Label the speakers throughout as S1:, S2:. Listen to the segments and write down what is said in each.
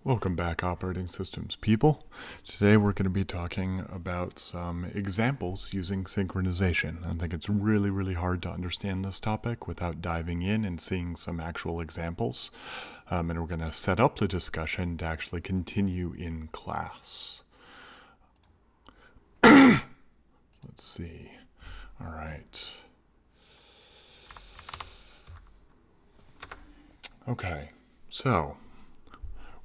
S1: Welcome back, operating systems people. Today we're going to be talking about some examples using synchronization. I think it's really hard to understand this topic without diving in and seeing some actual examples. And we're going to set up the discussion to actually continue in class. Let's see. All right. Okay, so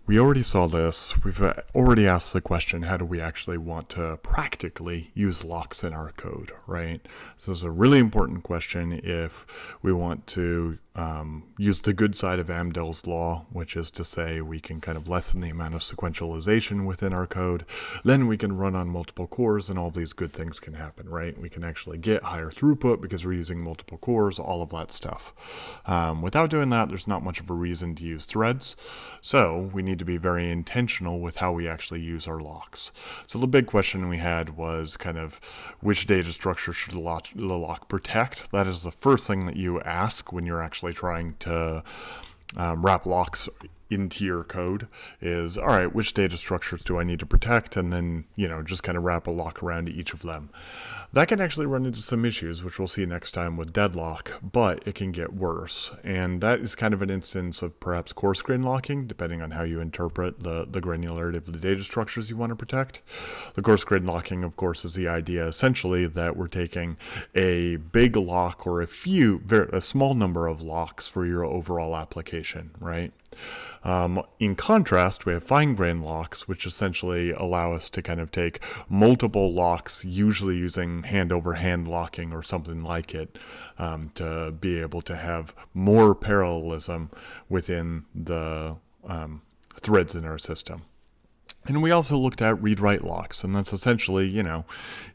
S1: we already saw this. We've already asked the question, how do we actually want to practically use locks in our code, right? So this is a really important question if we want to use the good side of Amdahl's law, which is to say we can kind of lessen the amount of sequentialization within our code. Then we can run on multiple cores and all these good things can happen, right? We can actually get higher throughput because we're using multiple cores, all of that stuff. Without doing that, there's not much of a reason to use threads. So we need to be very intentional with how we actually use our locks. So the big question we had was kind of which data structure should the lock protect? That is the first thing that you ask when you're actually trying to wrap locks into your code is, all right, which data structures do I need to protect? And then, just kind of wrap a lock around each of them. That can actually run into some issues, which we'll see next time with deadlock, but it can get worse. And that is kind of an instance of perhaps coarse grain locking, depending on how you interpret the granularity of the data structures you want to protect. The coarse grain locking, of course, is the idea essentially that we're taking a big lock or a small number of locks for your overall application, right? In contrast, we have fine-grained locks, which essentially allow us to kind of take multiple locks, usually using hand-over-hand locking or something like it, to be able to have more parallelism within the threads in our system. And we also looked at read-write locks, and that's essentially,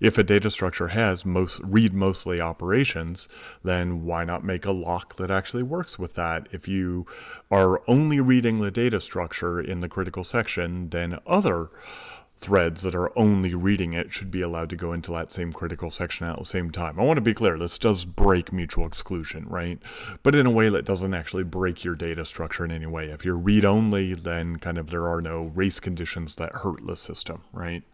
S1: if a data structure has read-mostly operations, then why not make a lock that actually works with that? If you are only reading the data structure in the critical section, then other threads that are only reading it should be allowed to go into that same critical section at the same time. I want to be clear, this does break mutual exclusion, right? But in a way that doesn't actually break your data structure in any way. If you're read only, then kind of there are no race conditions that hurt the system, right?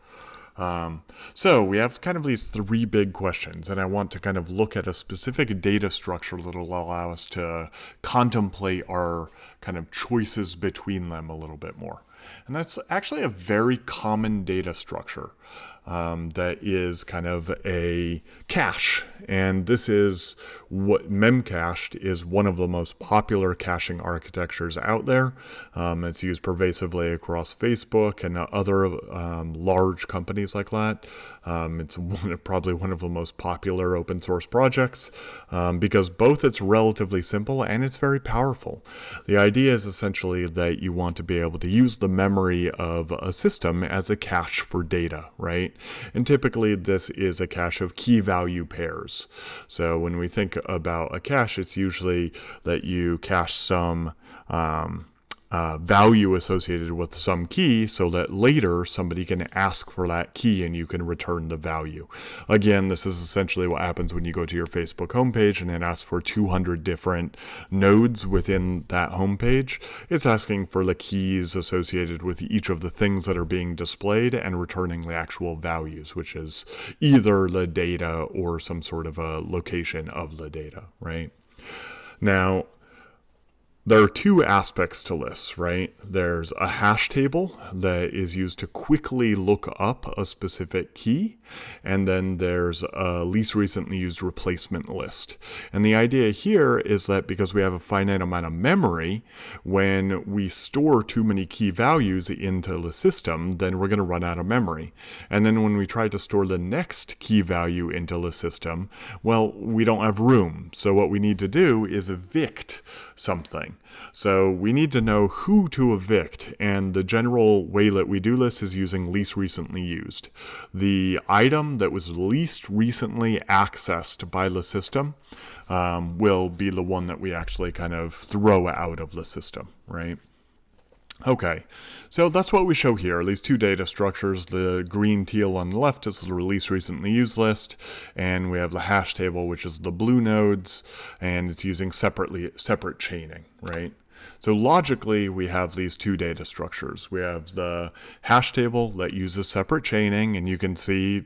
S1: So we have kind of these three big questions, and I want to kind of look at a specific data structure that will allow us to contemplate our kind of choices between them a little bit more. And that's actually a very common data structure that is kind of a cache. And this is what Memcached is one of the most popular caching architectures out there. It's used pervasively across Facebook and other large companies like that. It's probably one of the most popular open source projects because both it's relatively simple and it's very powerful. The idea is essentially that you want to be able to use the memory of a system as a cache for data, right? And typically this is a cache of key value pairs. So when we think about a cache, it's usually that you cache some value associated with some key so that later somebody can ask for that key and you can return the value. Again, this is essentially what happens when you go to your Facebook homepage and it asks for 200 different nodes within that homepage. It's asking for the keys associated with each of the things that are being displayed and returning the actual values, which is either the data or some sort of a location of the data, right? Now, there are two aspects to this, right? There's a hash table that is used to quickly look up a specific key, and then there's a least recently used replacement list. And the idea here is that because we have a finite amount of memory, when we store too many key values into the system, then we're going to run out of memory. And then when we try to store the next key value into the system, well, we don't have room. So what we need to do is evict something. So we need to know who to evict, and the general way that we do this is using least recently used. The item that was least recently accessed by the system will be the one that we actually kind of throw out of the system, right? Okay, so that's what we show here, these two data structures. The green teal on the left is the release recently used list, and we have the hash table, which is the blue nodes, and it's using separate chaining, right? So logically, we have these two data structures. We have the hash table that uses separate chaining, and you can see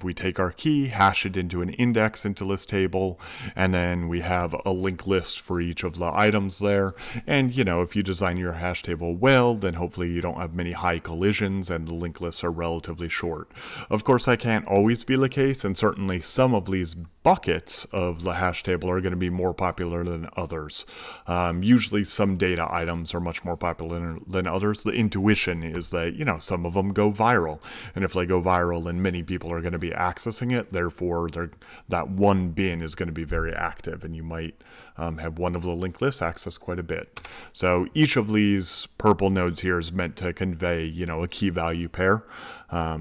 S1: we take our key, hash it into an index into this table, and then we have a linked list for each of the items there. And, if you design your hash table well, then hopefully you don't have many high collisions and the linked lists are relatively short. Of course, that can't always be the case, and certainly some of these buckets of the hash table are going to be more popular than others. Usually some data items are much more popular than others. The intuition is that, some of them go viral. And if they go viral, then many people are going to be accessing it. Therefore, that one bin is going to be very active, and you might have one of the linked lists access quite a bit. So each of these purple nodes here is meant to convey, a key value pair.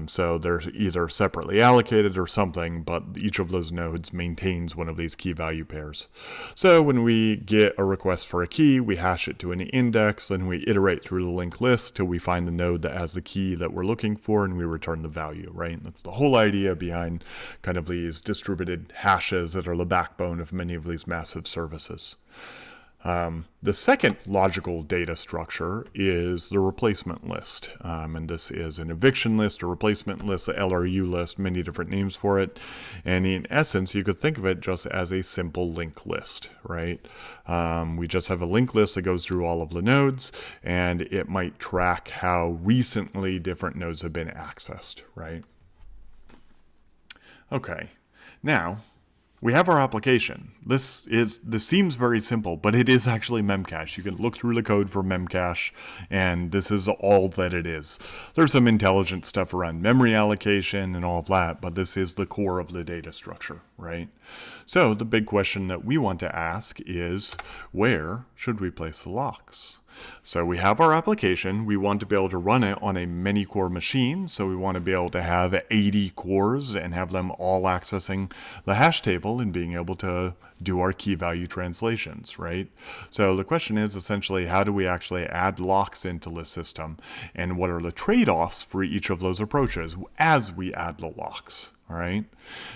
S1: So they're either separately allocated or something, but each of those nodes maintains one of these key value pairs. So when we get a request for a key, we hash it to an index, then we iterate through the linked list till we find the node that has the key that we're looking for, and we return the value, right? That's the whole idea behind kind of these distributed hashes that are the backbone of many of these massive services. The second logical data structure is the replacement list. And this is an eviction list, a replacement list, a LRU list, many different names for it. And in essence, you could think of it just as a simple linked list, right? We just have a linked list that goes through all of the nodes, and it might track how recently different nodes have been accessed, right? Okay, now we have our application. This seems very simple, but it is actually Memcached. You can look through the code for Memcached, and this is all that it is. There's some intelligent stuff around memory allocation and all of that, but this is the core of the data structure, right? So the big question that we want to ask is, where should we place the locks? So we have our application. We want to be able to run it on a many core machine. So we want to be able to have 80 cores and have them all accessing the hash table and being able to do our key value translations, right? So the question is essentially, how do we actually add locks into the system? And what are the trade-offs for each of those approaches as we add the locks? All right.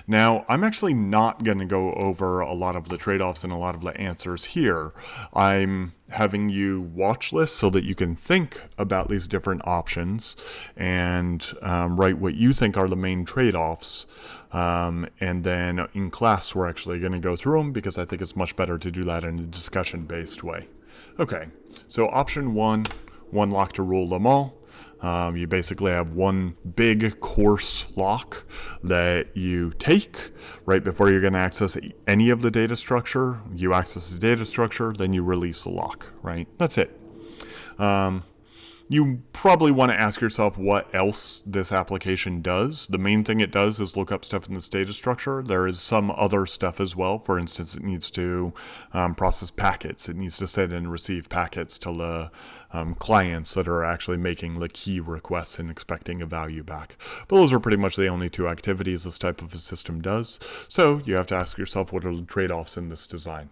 S1: Now, I'm actually not going to go over a lot of the trade-offs and a lot of the answers here. I'm having you watch this so that you can think about these different options and write what you think are the main trade-offs. And then in class, we're actually going to go through them because I think it's much better to do that in a discussion-based way. Okay. So option one lock to rule them all. You basically have one big coarse lock that you take right before you're going to access any of the data structure. You access the data structure, then you release the lock, right? That's it. You probably want to ask yourself what else this application does. The main thing it does is look up stuff in this data structure. There is some other stuff as well. For instance, it needs to process packets. It needs to send and receive packets to the clients that are actually making the key requests and expecting a value back. But those are pretty much the only two activities this type of a system does. So you have to ask yourself, what are the trade-offs in this design?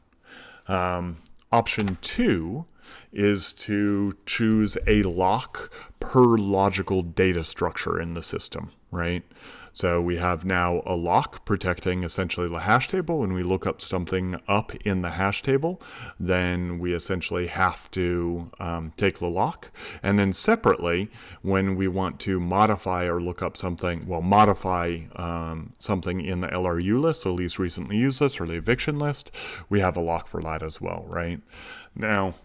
S1: Option two is to choose a lock per logical data structure in the system, right? So we have now a lock protecting essentially the hash table. When we look up something up in the hash table, then we essentially have to take the lock. And then separately, when we want to modify or look up something, modify something in the LRU list, the least recently used list or the eviction list, we have a lock for that as well, right? Now,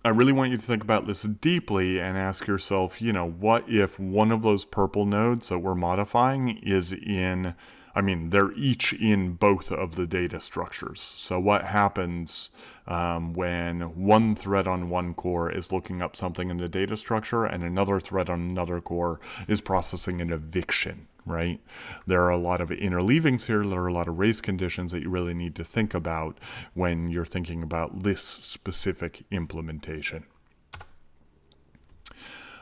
S1: I really want you to think about this deeply and ask yourself, what if one of those purple nodes that we're modifying is they're each in both of the data structures. So what happens when one thread on one core is looking up something in the data structure and another thread on another core is processing an eviction, right? There are a lot of interleavings here. There are a lot of race conditions that you really need to think about when you're thinking about this specific implementation.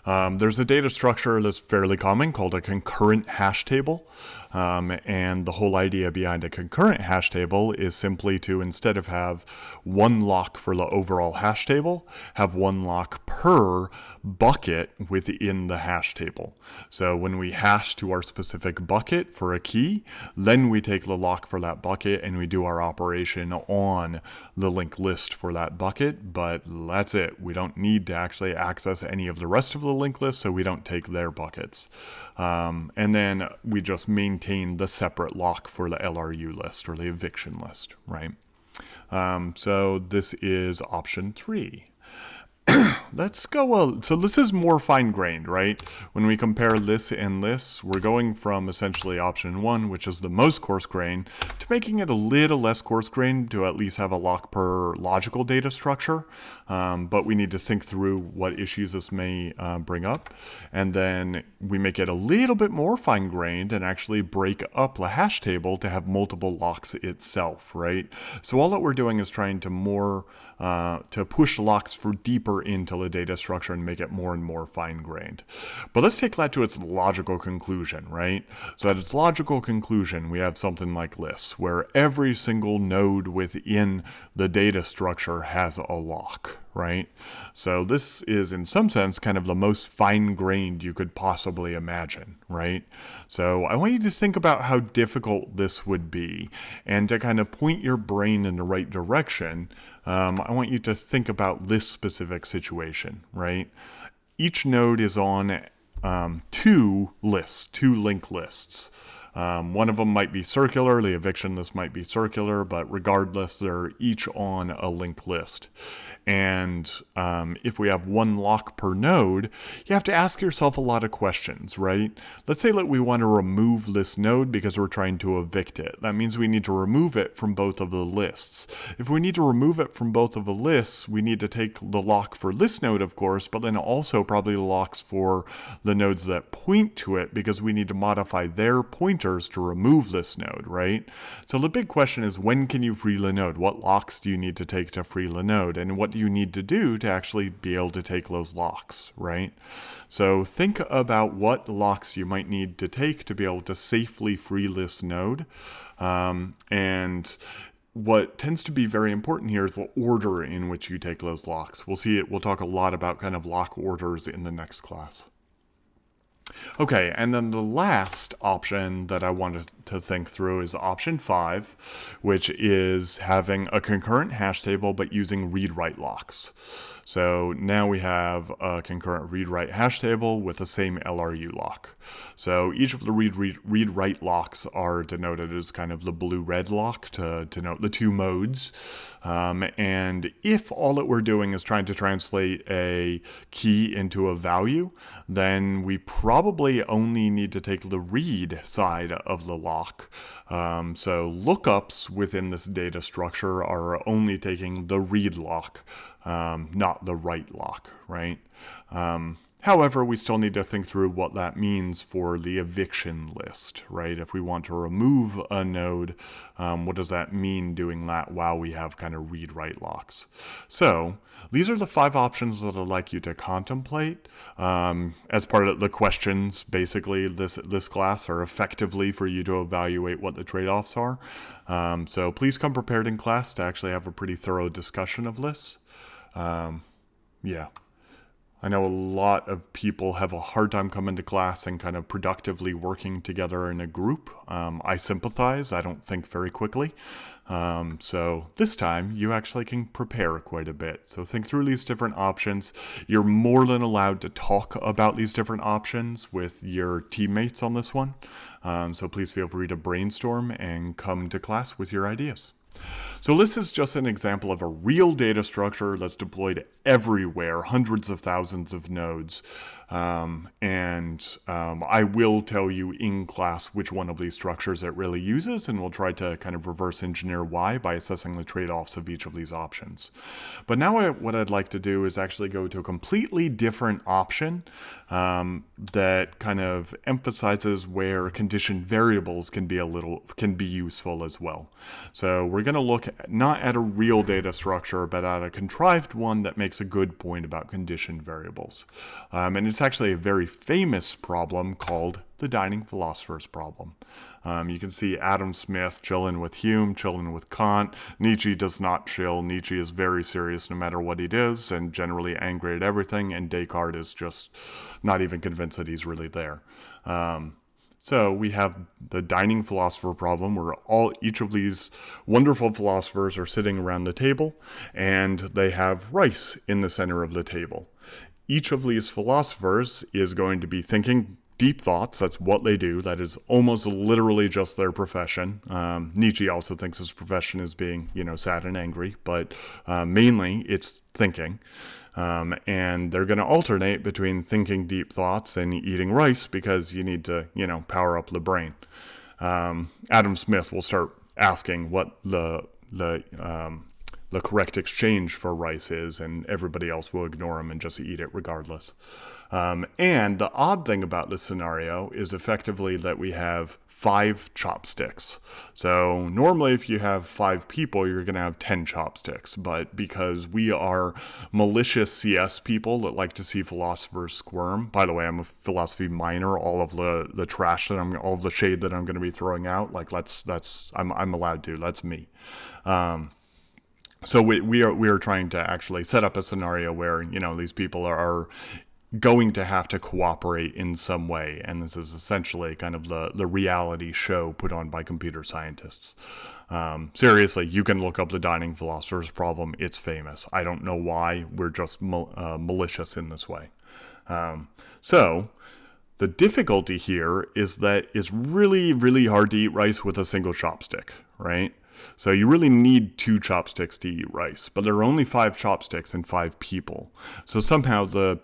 S1: There's a data structure that's fairly common called a concurrent hash table. And the whole idea behind a concurrent hash table is simply to, instead of have one lock for the overall hash table, have one lock per per bucket within the hash table. So when we hash to our specific bucket for a key, then we take the lock for that bucket and we do our operation on the linked list for that bucket, but that's it. We don't need to actually access any of the rest of the linked list, so we don't take their buckets. And then we just maintain the separate lock for the LRU list or the eviction list, right? So this is option 3. Let's go. So this is more fine-grained, right? When we compare this and this, we're going from essentially option 1, which is the most coarse-grained, to making it a little less coarse-grained to at least have a lock per logical data structure. But we need to think through what issues this may bring up. And then we make it a little bit more fine-grained and actually break up the hash table to have multiple locks itself, right? So all that we're doing is trying to to push locks for deeper into the data structure and make it more and more fine-grained. But let's take that to its logical conclusion, right? So at its logical conclusion, we have something like this, where every single node within the data structure has a lock, right? So this is, in some sense, kind of the most fine-grained you could possibly imagine, right? So I want you to think about how difficult this would be, and to kind of point your brain in the right direction, I want you to think about this specific situation, right? Each node is on 2 lists, 2 linked lists. One of them might be circular, the eviction list might be circular, but regardless, they're each on a linked list. And if we have 1 lock per node, you have to ask yourself a lot of questions, right? Let's say that we want to remove this node because we're trying to evict it. That means we need to remove it from both of the lists. If we need to remove it from both of the lists, we need to take the lock for this node, of course, but then also probably the locks for the nodes that point to it, because we need to modify their pointers to remove this node, right? So the big question is, when can you free the node? What locks do you need to take to free the node? And what you need to do to actually be able to take those locks, right? So think about what locks you might need to take to be able to safely free this node. And what tends to be very important here is the order in which you take those locks. We'll see it. We'll talk a lot about kind of lock orders in the next class. Okay, and then the last option that I wanted to think through is option 5, which is having a concurrent hash table but using read-write locks. So now we have a concurrent read-write hash table with the same LRU lock. So each of the read-write locks are denoted as kind of the blue-red lock to denote the 2 modes. And if all that we're doing is trying to translate a key into a value, then we probably only need to take the read side of the lock. So lookups within this data structure are only taking the read lock, not the write lock, right? However, we still need to think through what that means for the eviction list, right? If we want to remove a node, what does that mean doing that while we have kind of read-write locks? So these are the 5 options that I'd like you to contemplate as part of the questions. Basically, this class are effectively for you to evaluate what the trade-offs are. So please come prepared in class to actually have a pretty thorough discussion of this. Yeah. I know a lot of people have a hard time coming to class and kind of productively working together in a group. I sympathize. I don't think very quickly. So this time you actually can prepare quite a bit. So think through these different options. You're more than allowed to talk about these different options with your teammates on this one. So please feel free to brainstorm and come to class with your ideas. So this is just an example of a real data structure that's deployed everywhere, hundreds of thousands of nodes. I will tell you in class which one of these structures it really uses, and we'll try to kind of reverse engineer why by assessing the trade-offs of each of these options. But now what I'd like to do is actually go to a completely different option that kind of emphasizes where condition variables can be useful as well. So we're going to look not at a real data structure, but at a contrived one that makes a good point about conditioned variables. And it's actually a very famous problem called the dining philosophers problem. You can see Adam Smith chilling with Hume, chilling with Kant. Nietzsche does not chill. Nietzsche is very serious no matter what he does and generally angry at everything, and Descartes is just not even convinced that he's really there. So we have the dining philosopher problem where each of these wonderful philosophers are sitting around the table and they have rice in the center of the table. Each of these philosophers is going to be thinking deep thoughts. That's what they do. That is almost literally just their profession. Nietzsche also thinks his profession is being, sad and angry, but mainly it's thinking. And they're going to alternate between thinking deep thoughts and eating rice because you need to, power up the brain. Adam Smith will start asking what the correct exchange for rice is, and everybody else will ignore him and just eat it regardless. And the odd thing about this scenario is effectively that we have 5 chopsticks. So normally if you have 5 people, you're going to have 10 chopsticks. But because we are malicious CS people that like to see philosophers squirm, by the way, I'm a philosophy minor, all of the trash that all of the shade that I'm going to be throwing out, I'm allowed to, that's me. So we are trying to actually set up a scenario where, these people are going to have to cooperate in some way. And this is essentially kind of the reality show put on by computer scientists. Seriously, you can look up the dining philosophers problem. It's famous. I don't know why. We're just malicious in this way. So the difficulty here is that it's really, really hard to eat rice with a single chopstick, right? So you really need 2 chopsticks to eat rice, but there are only 5 chopsticks and 5 people. So somehow the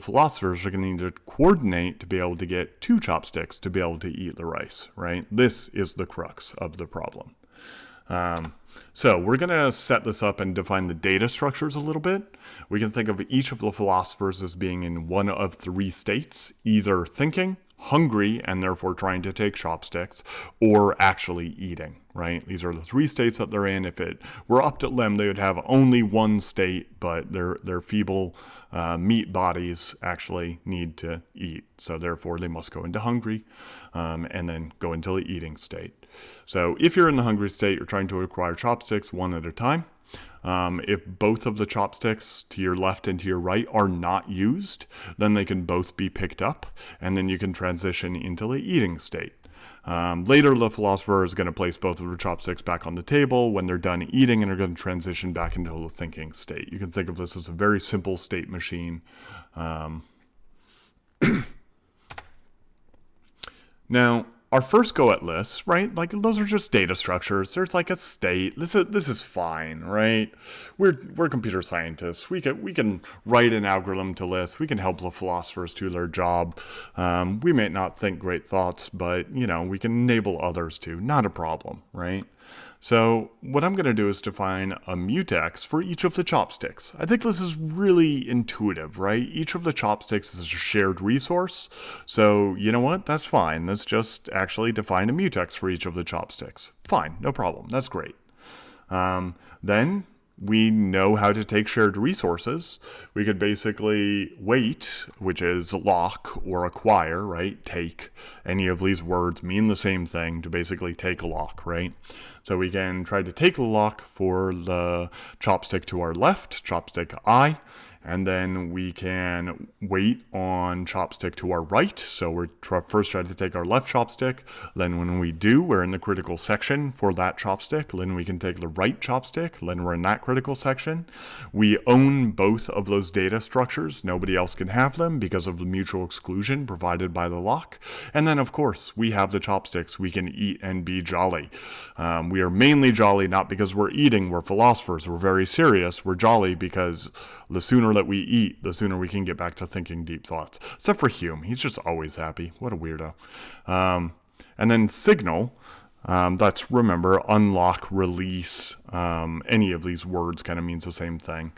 S1: philosophers, are going to need to coordinate to be able to get 2 chopsticks to be able to eat the rice, right? This is the crux of the problem. So we're going to set this up and define the data structures a little bit. We can think of each of the philosophers as being in one of 3 states, either thinking, hungry, and therefore trying to take chopsticks, or actually eating, right? These are the 3 states that they're in. If it were up to them, they would have only one state, but their feeble meat bodies actually need to eat. So therefore, they must go into hungry and then go into the eating state. So if you're in the hungry state, you're trying to acquire chopsticks one at a time. If both of the chopsticks to your left and to your right are not used, then they can both be picked up, and then you can transition into the eating state. Later, the philosopher is going to place both of the chopsticks back on the table when they're done eating, and are going to transition back into the thinking state. You can think of this as a very simple state machine. Now, our first go at lists, right? Like, those are just data structures. There's like a state. This is fine, right? We're computer scientists. We can write an algorithm to lists. We can help the philosophers do their job. We may not think great thoughts, but we can enable others to. Not a problem, right? So what I'm going to do is define a mutex for each of the chopsticks. I think this is really intuitive, right? Each of the chopsticks is a shared resource. So you know what? That's fine. Let's just actually define a mutex for each of the chopsticks. Fine, no problem. That's great. Then we know how to take shared resources. We could basically wait, which is lock or acquire, right? Take. Any of these words mean the same thing, to basically take a lock, right? So we can try to take the lock for the chopstick to our left, chopstick I, and then we can wait on chopstick to our right. So we're first trying to take our left chopstick. Then when we do, we're in the critical section for that chopstick. Then we can take the right chopstick. Then we're in that critical section. We own both of those data structures. Nobody else can have them because of the mutual exclusion provided by the lock. And then, of course, we have the chopsticks. We can eat and be jolly. We are mainly jolly not because we're eating. We're philosophers. We're very serious. We're jolly because the sooner that we eat, the sooner we can get back to thinking deep thoughts. Except for Hume. He's just always happy. What a weirdo. And then signal. That's, remember, unlock, release, any of these words kind of means the same thing.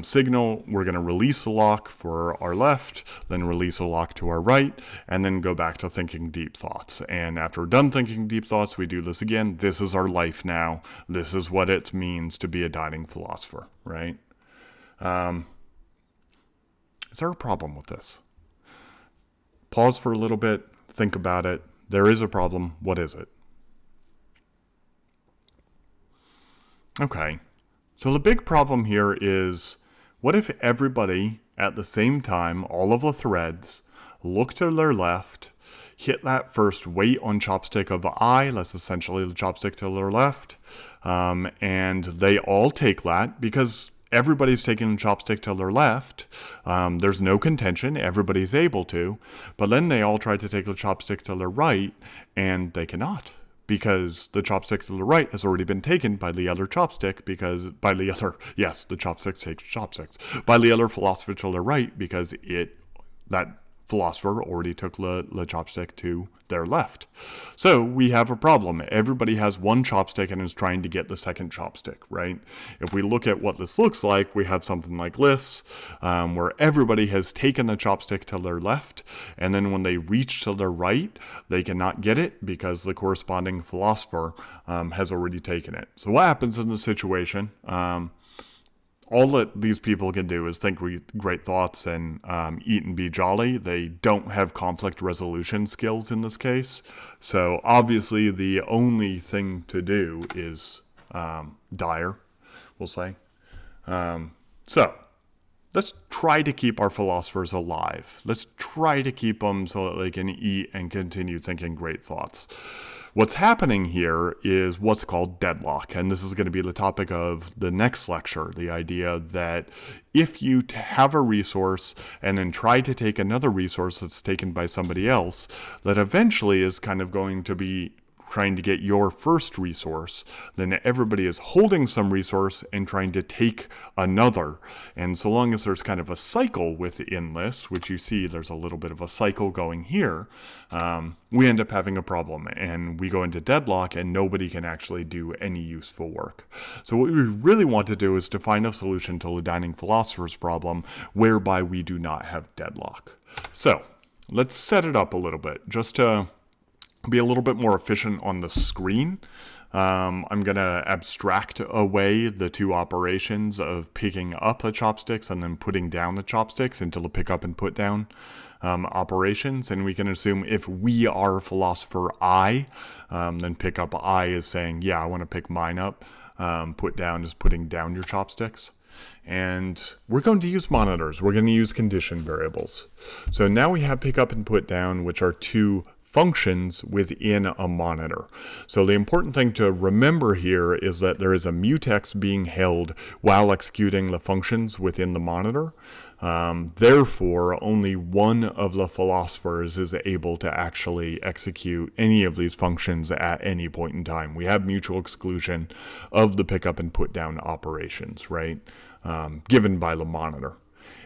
S1: Signal, we're going to release a lock for our left, then release a lock to our right, and then go back to thinking deep thoughts. And after we're done thinking deep thoughts, we do this again. This is our life now. This is what it means to be a dying philosopher, right? Is there a problem with this? Pause for a little bit, think about it. There is a problem. What is it? Okay, so the big problem here is, what if everybody at the same time, all of the threads, look to their left, hit that first weight on chopstick of I, that's essentially the chopstick to their left, and they all take that because everybody's taking the chopstick to their left. There's no contention, everybody's able to, but then they all try to take the chopstick to their right, and they cannot. Because the chopstick to the right has already been taken by the other chopstick, the chopsticks take chopsticks, by the other philosopher to the right, because that philosopher already took the chopstick to their left. So we have a problem. Everybody has one chopstick and is trying to get the second chopstick, right? If we look at what this looks like, we have something like this, where everybody has taken the chopstick to their left, and then when they reach to their right, they cannot get it because the corresponding philosopher has already taken it. So what happens in this situation? All that these people can do is think great thoughts and eat and be jolly. They don't have conflict resolution skills in this case. So obviously the only thing to do is dire, we'll say. So let's try to keep our philosophers alive. Let's try to keep them so that they can eat and continue thinking great thoughts. What's happening here is what's called deadlock, and this is going to be the topic of the next lecture, the idea that if you have a resource and then try to take another resource that's taken by somebody else, that eventually is kind of going to be trying to get your first resource, then everybody is holding some resource and trying to take another. And so long as there's kind of a cycle within this, which you see there's a little bit of a cycle going here, we end up having a problem and we go into deadlock and nobody can actually do any useful work. So what we really want to do is to find a solution to the dining philosopher's problem whereby we do not have deadlock. So let's set it up a little bit just to be a little bit more efficient on the screen. I'm going to abstract away the two operations of picking up the chopsticks and then putting down the chopsticks into the pick up and put down operations. And we can assume if we are philosopher I, then pick up I is saying, yeah, I want to pick mine up. Put down is putting down your chopsticks. And we're going to use monitors. We're going to use condition variables. So now we have pick up and put down, which are two functions within a monitor. So the important thing to remember here is that there is a mutex being held while executing the functions within the monitor. Therefore, only one of the philosophers is able to actually execute any of these functions at any point in time. We have mutual exclusion of the pickup and put down operations, right? Given by the monitor.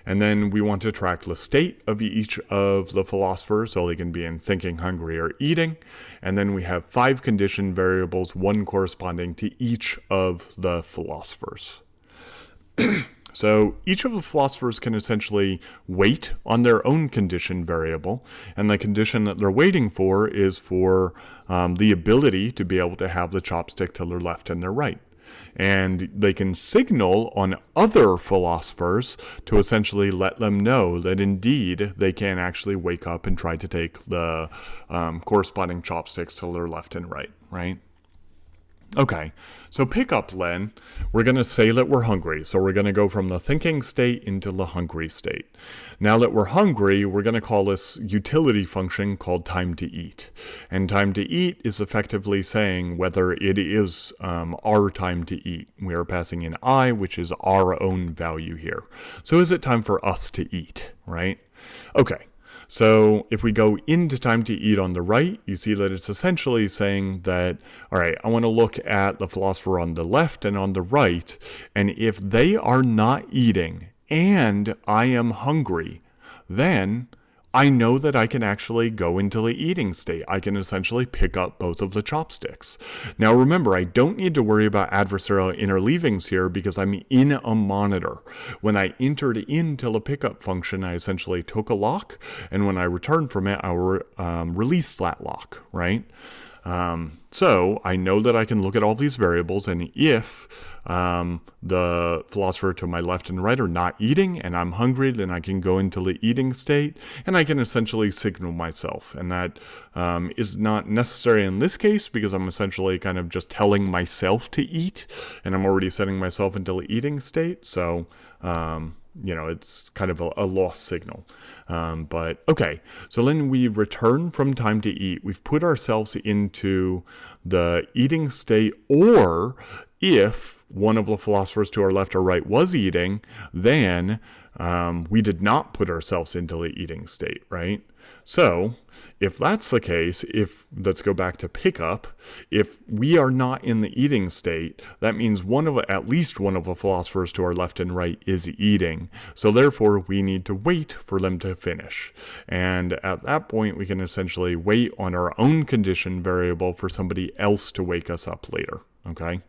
S1: And then we want to track the state of each of the philosophers, so they can be in thinking, hungry, or eating. And then we have 5 condition variables, one corresponding to each of the philosophers. So each of the philosophers can essentially wait on their own condition variable, and the condition that they're waiting for is for the ability to be able to have the chopstick to their left and their right. And they can signal on other philosophers to essentially let them know that indeed they can actually wake up and try to take the corresponding chopsticks to their left and right, right? Okay, so pick up then, we're going to say that we're hungry. So we're going to go from the thinking state into the hungry state. Now that we're hungry, we're going to call this utility function called time to eat. And time to eat is effectively saying whether it is our time to eat. We are passing in I, which is our own value here. So is it time for us to eat, right? Okay. So if we go into time to eat on the right, you see that it's essentially saying that, all right, I want to look at the philosopher on the left and on the right, and if they are not eating and I am hungry, then I know that I can actually go into the eating state. I can essentially pick up both of the chopsticks. Now remember, I don't need to worry about adversarial interleavings here because I'm in a monitor. When I entered into the pickup function, I essentially took a lock, and when I returned from it, I released that lock, right? So I know that I can look at all these variables, and if the philosopher to my left and right are not eating and I'm hungry, then I can go into the eating state and I can essentially signal myself. And that is not necessary in this case because I'm essentially kind of just telling myself to eat, and I'm already setting myself into the eating state. So it's kind of a lost signal. But okay, so then we return from time to eat. We've put ourselves into the eating state, or if one of the philosophers to our left or right was eating, then we did not put ourselves into the eating state, right? So if that's the case, let's go back to pickup, if we are not in the eating state, that means at least one of the philosophers to our left and right is eating. So therefore, we need to wait for them to finish. And at that point, we can essentially wait on our own condition variable for somebody else to wake us up later. Okay?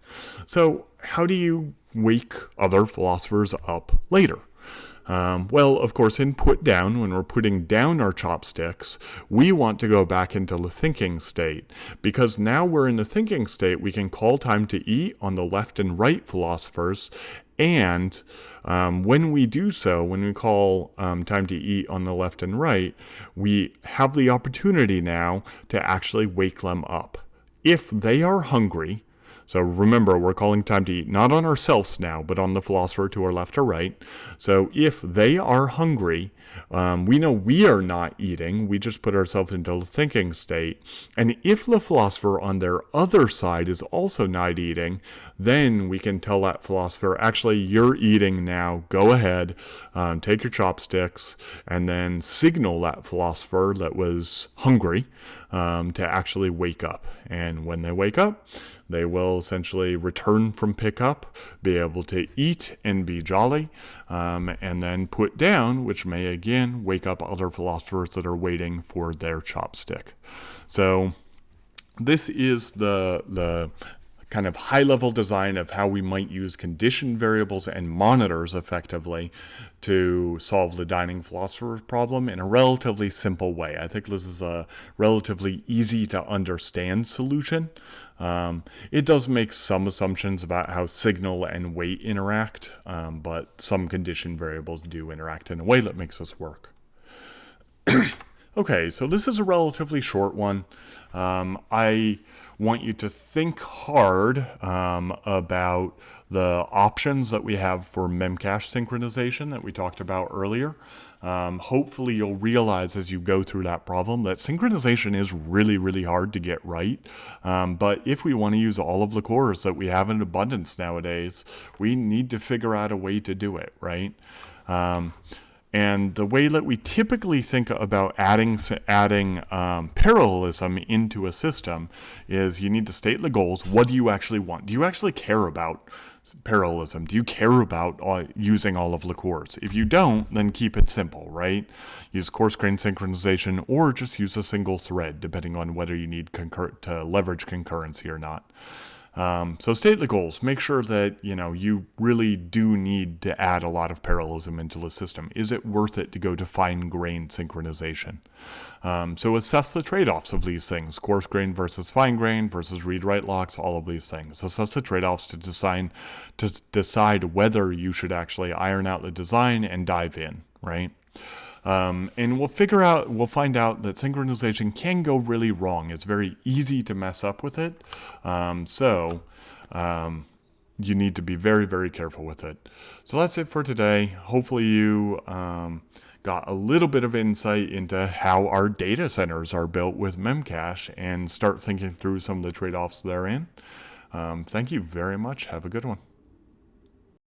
S1: So how do you wake other philosophers up later? Well, of course, in put down, when we're putting down our chopsticks, we want to go back into the thinking state. Because now we're in the thinking state, we can call time to eat on the left and right philosophers. And when we do so, when we call time to eat on the left and right, we have the opportunity now to actually wake them up. If they are hungry, so remember, we're calling time to eat not on ourselves now, but on the philosopher to our left or right. So if they are hungry, we know we are not eating. We just put ourselves into the thinking state. And if the philosopher on their other side is also not eating, then we can tell that philosopher, actually, you're eating now. Go ahead, take your chopsticks, and then signal that philosopher that was hungry to actually wake up. And when they wake up, they will essentially return from pickup, be able to eat and be jolly, and then put down, which may again wake up other philosophers that are waiting for their chopstick. So this is the kind of high-level design of how we might use condition variables and monitors effectively to solve the dining philosopher problem in a relatively simple way. I think this is a relatively easy to understand solution. It does make some assumptions about how signal and weight interact, but some condition variables do interact in a way that makes this work. Okay, so this is a relatively short one. I want you to think hard about the options that we have for Memcached synchronization that we talked about earlier. Hopefully you'll realize as you go through that problem that synchronization is really, really hard to get right. But if we want to use all of the cores that we have in abundance nowadays, we need to figure out a way to do it, right? And the way that we typically think about adding parallelism into a system is you need to state the goals. What do you actually want? Do you actually care about parallelism? Do you care about using all of the cores? If you don't, then keep it simple, right? Use coarse grain synchronization or just use a single thread, depending on whether you need to leverage concurrency or not. So state the goals. Make sure that, you really do need to add a lot of parallelism into the system. Is it worth it to go to fine-grained synchronization? So assess the trade-offs of these things. Coarse grain versus fine grain versus read-write locks, all of these things. Assess the trade-offs to decide whether you should actually iron out the design and dive in, right? And we'll find out that synchronization can go really wrong. It's very easy to mess up with it. So you need to be very, very careful with it. So that's it for today. Hopefully you got a little bit of insight into how our data centers are built with Memcached and start thinking through some of the trade-offs therein. Thank you very much. Have a good one.